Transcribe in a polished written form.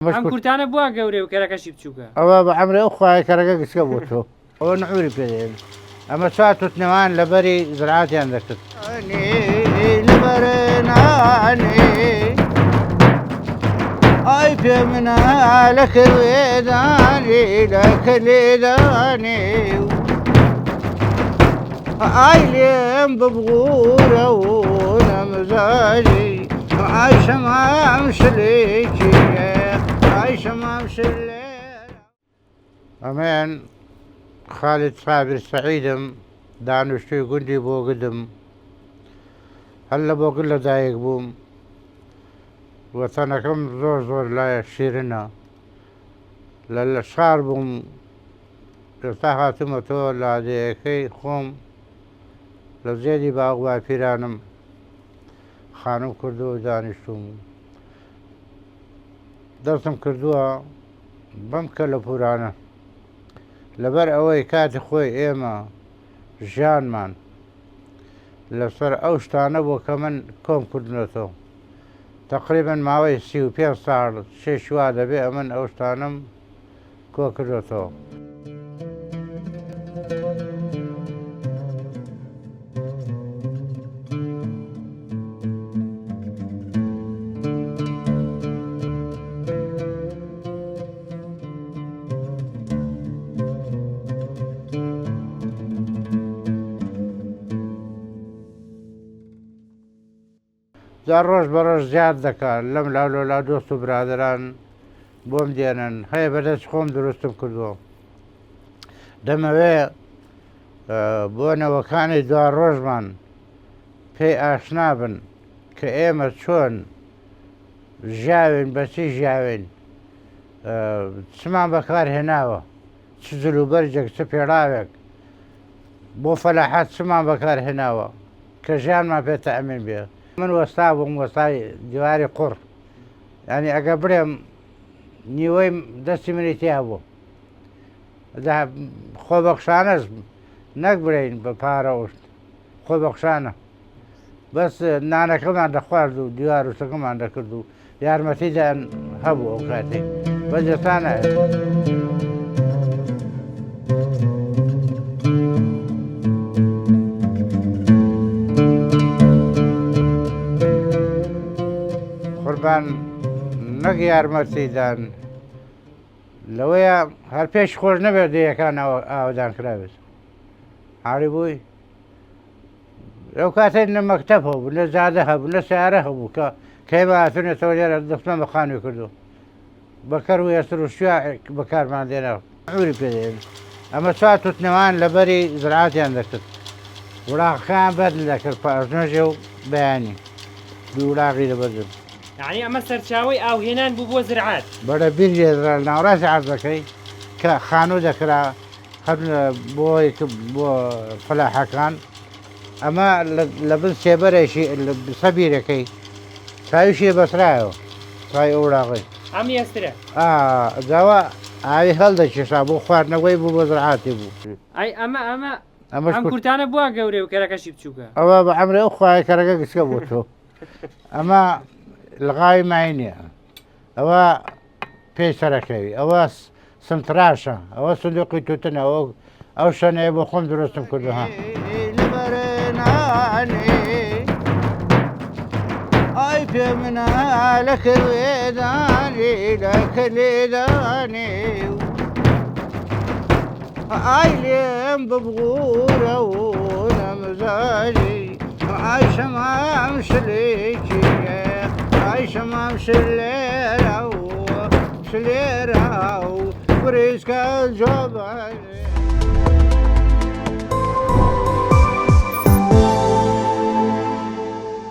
ئەم کورتانە بووە گەورەی و کەرەکەشی بچووکە ئەوە بە ئەمرێ ئەو خوای کەرەکە گچکە بۆ تۆ ئەوە نعوری پێدێن ئەمە چوار توتنەوان لەبەری زراعەتیان دەکرد لەبەرنانێ ئای پێ منە لە کەوێدانێ لە کەلێدانێ ئای لێم ببغورە و نەمزاری ئای شەمام شلێکی ئای شەمام شلێ ئەمەیان خالد صابر سعیدم دانیشتووی گوندی بۆگدم هەر لە بۆگل لەدایک بووم وەتەنەکەم زۆر زۆر لایە شیرنە لە شار بووم ئێستا هاتوومەتەوە لادەیەکەی خۆم لە زێدی باغ پیرانم خانم کردووە دانیشتوم دەستم کردووە بەم کە لە پورانە لەبەر ئەوەی کاتی خۆی ئێمە ژیانمان لەسەر ئەو شتانە بۆ کە من کۆم کردنەوە تقریبا ماوەی 35 ساڵ شێشوا دەبێ ئەمن ئەو شتانم کۆ کردوێتەوە. جار ڕۆژ بە ڕۆژ زیاد دەکات لەم لاولۆلا دۆست و برادران بۆم دێنن هەیە بەدەست خۆم دروستم کردووە دەمەوێ بۆنەوەکانی دوا ڕۆژمان پێی ئاشنا بن کە ئێمە چۆن ژیاوین بەچی ژیاوین چمان بەکارهێناوە چ جلوبەرجێک چ پێڵاوێک بۆ فەلاحات چمان بەکارهێناوە کە ژیانمان پێ تەئەمین بێ. من وەستا بووم وەستای دیواری قوڕ ینی ئەگە بڵێم نیوەی دەستی منی تیا بوو خۆبەخشانەش نەک برین بە پارە وشت خۆبەخشانە بەس نانەکەمان دەخوارد و دیوار وشتەکەمان دەکرد و یارمەتیدان هەبوو ئەو کاتێک بەس ئێستا نایە. قوربان نەک یارمەتیدان لەوەیە هەر پێش خۆش نەبێت دەیەکان ئاوادان کرابێت هاوری بووی ئەو کاتێک نە مەکتەب هەبوو نە زادە هەبوو نە سیارە هەبوو کە کەیمە هاتوونێتەوە لێرە دەفتمە بەخانوی کردو بەکەر و هێستر و شویا بەکارمان دێنە عوری پێدێن ئەمە چوار توتنەوان لەبەری زراعەتیان دەکرد وڵاقەکان بەدل دەکرد پاژنۆژێ و بەیانی دوو وڵاقی لەبەردن یعنی ئەمە سەرچاوی ئاوهێنان بوو بۆ زراعەت بەرە بیرێ ناوڕاستی عەرزەکەی کە خانوو دەکرا هەر بۆ فەلاحەکان ئەمە لە بن سێبەرێکی سەبیرەکەی چاویشی بەسرایەوە چای ئەو وڵاقی ئەم ئێسترە داوا ئاوی هەڵدەکێشا بۆ خواردنەوەی بوو بۆ زراعەتی بوو. ئەی ئەم کورتانە بووە گەورەی و کەرەکەشی بچووکە ئەوە بە ئەمرێ ئەو خوای کەرەکە گچکە بۆ تۆ ئەمە لەغاوی مای نییە ئەوە پێی سەرەکەوی ئەوە سنتراشە ئەوە سندوقی توتنە ئەو شانەیە بۆ خۆم دروستم کردوها. ئای پێ منە لە کەوێدانێ لە کەلێدانێ ئای لێم ببغورە و نەمزاری ئای شەمام شلێکی ئای شەمام شلێرە و شلێرە و بریسکە جۆبە